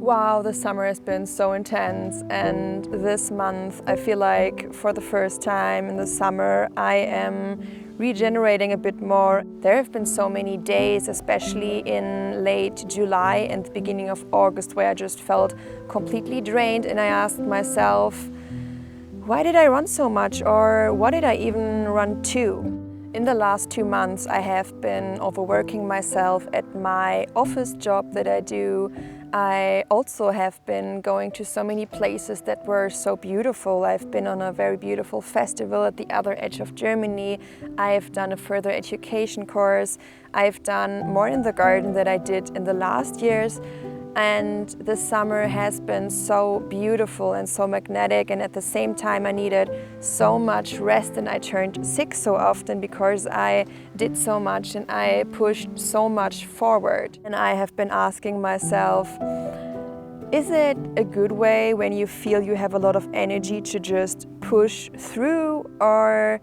Wow, the summer has been so intense, and this month I feel like for the first time in the summer I am regenerating a bit more. There have been so many days, especially in late July and the beginning of August, where I just felt completely drained, and I asked myself, why did I run so much, or what did I even run to? In the last 2 months I have been overworking myself at my office job that I do. I also have been going to so many places that were so beautiful. I've been on a very beautiful festival at the other edge of Germany. I've done a further education course. I've done more in the garden than I did in the last years. And the summer has been so beautiful and so magnetic, and at the same time I needed so much rest, and I turned sick so often because I did so much and I pushed so much forward. And I have been asking myself, is it a good way when you feel you have a lot of energy to just push through, or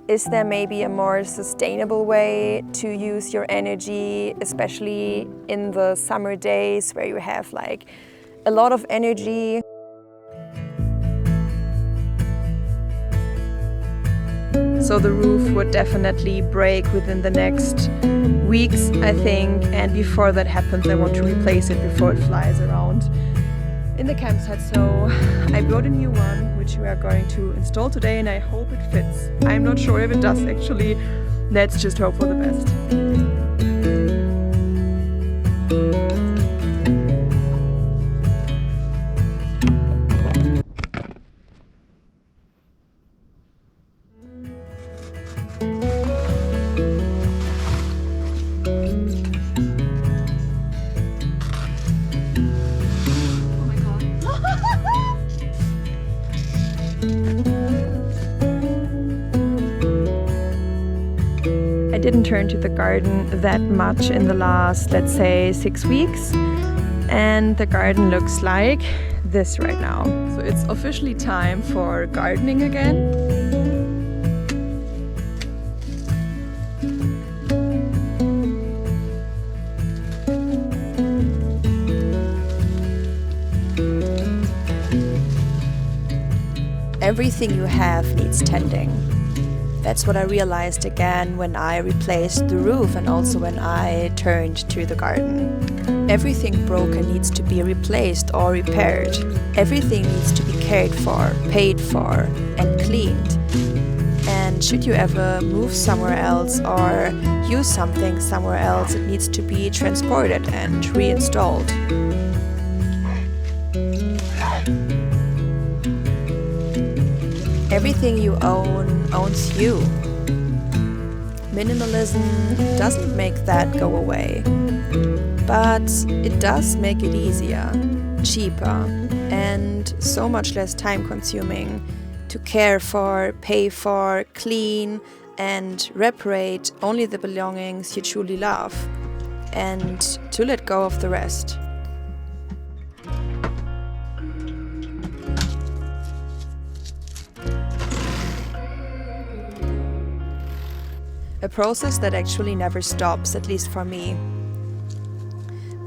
is there maybe a more sustainable way to use your energy, especially in the summer days where you have like a lot of energy? So the roof would definitely break within the next weeks, I think, and before that happens I want to replace it before it flies around in the campsite. So I bought a new one which we are going to install today, and I hope it fits. I'm not sure if it does actually. Let's just hope for the best. I didn't turn to the garden that much in the last, let's say, 6 weeks, and the garden looks like this right now. So it's officially time for gardening again. Everything you have needs tending. That's what I realized again when I replaced the roof and also when I turned to the garden. Everything broken needs to be replaced or repaired. Everything needs to be cared for, paid for, and cleaned. And should you ever move somewhere else or use something somewhere else, it needs to be transported and reinstalled. Everything you own owns you. Minimalism doesn't make that go away, but it does make it easier, cheaper, and so much less time-consuming to care for, pay for, clean, and reparate only the belongings you truly love, and to let go of the rest. A process that actually never stops, at least for me.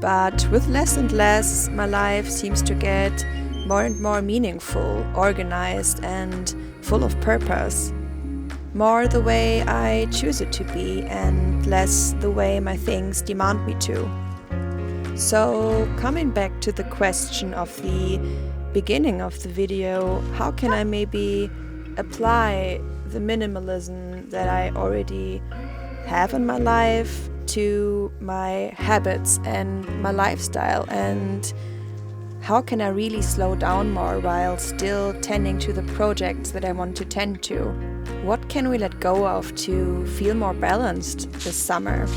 But with less and less, my life seems to get more and more meaningful, organized, and full of purpose. More the way I choose it to be, and less the way my things demand me to. So, coming back to the question of the beginning of the video, how can I maybe apply the minimalism that I already have in my life to my habits and my lifestyle, and how can I really slow down more while still tending to the projects that I want to tend to? What can we let go of to feel more balanced this summer?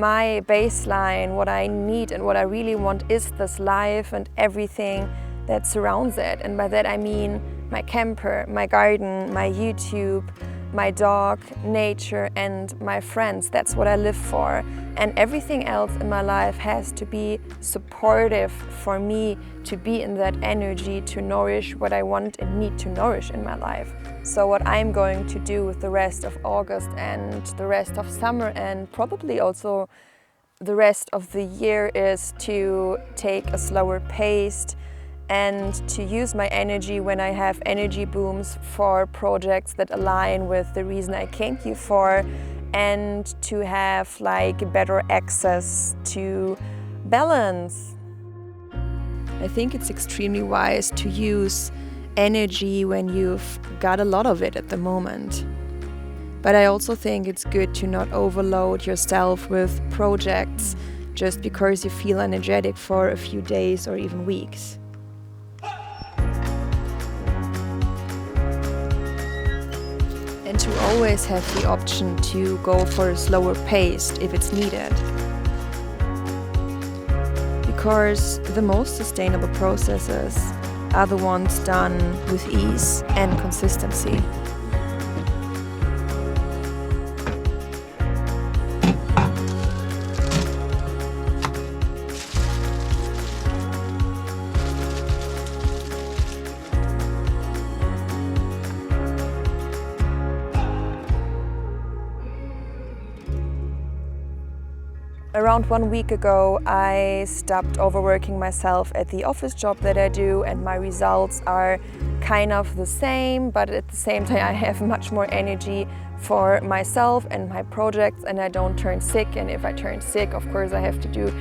my baseline, what I need and what I really want is this life and everything that surrounds it. And by that I mean my camper, my garden, my YouTube, my dog, nature and my friends. That's what I live for. And everything else in my life has to be supportive for me to be in that energy to nourish what I want and need to nourish in my life. So what I'm going to do with the rest of August and the rest of summer and probably also the rest of the year is to take a slower pace and to use my energy when I have energy booms for projects that align with the reason I came here for, and to have like better access to balance. I think it's extremely wise to use energy when you've got a lot of it at the moment. But I also think it's good to not overload yourself with projects just because you feel energetic for a few days or even weeks. And to always have the option to go for a slower pace if it's needed. Because the most sustainable processes are the ones done with ease and consistency. Around 1 week ago, I stopped overworking myself at the office job that I do, and my results are kind of the same, but at the same time I have much more energy for myself and my projects, and I don't turn sick. And if I turn sick, of course I have to do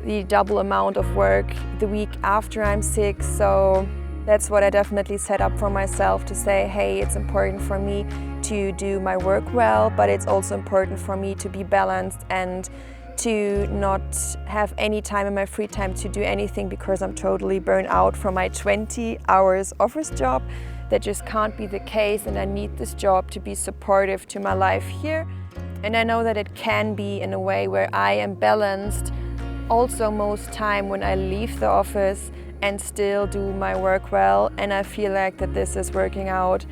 the double amount of work the week after I'm sick. So that's what I definitely set up for myself, to say, hey, it's important for me to do my work well, but it's also important for me to be balanced and to not have any time in my free time to do anything because I'm totally burnt out from my 20 hours office job. That just can't be the case, and I need this job to be supportive to my life here. And I know that it can be in a way where I am balanced also most time when I leave the office and still do my work well, and I feel like that this is working out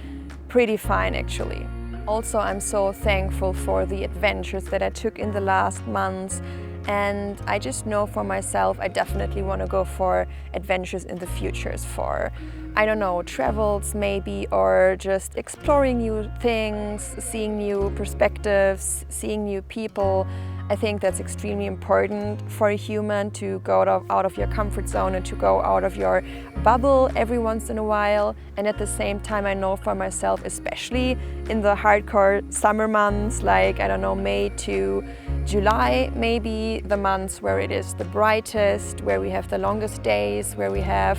pretty fine actually. Also, I'm so thankful for the adventures that I took in the last months, and I just know for myself I definitely want to go for adventures in the futures, for, I don't know, travels maybe, or just exploring new things, seeing new perspectives, seeing new people. I think that's extremely important for a human, to go out of your comfort zone and to go out of your bubble every once in a while. And at the same time, I know for myself, especially in the hardcore summer months, like, I don't know, May to July, maybe the months where it is the brightest, where we have the longest days, where we have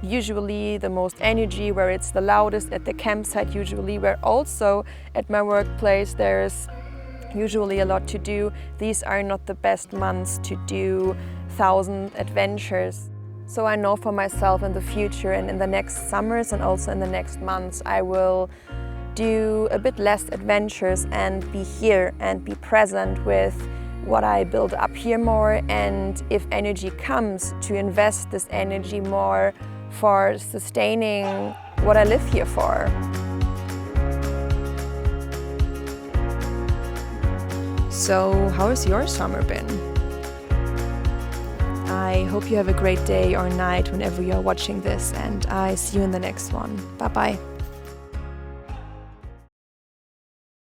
usually the most energy, where it's the loudest at the campsite usually, where also at my workplace there's usually a lot to do. These are not the best months to do 1,000 adventures. So I know for myself in the future and in the next summers and also in the next months, I will do a bit less adventures and be here and be present with what I build up here more, and if energy comes, to invest this energy more for sustaining what I live here for. So how has your summer been? I hope you have a great day or night whenever you're watching this, and I see you in the next one. Bye bye.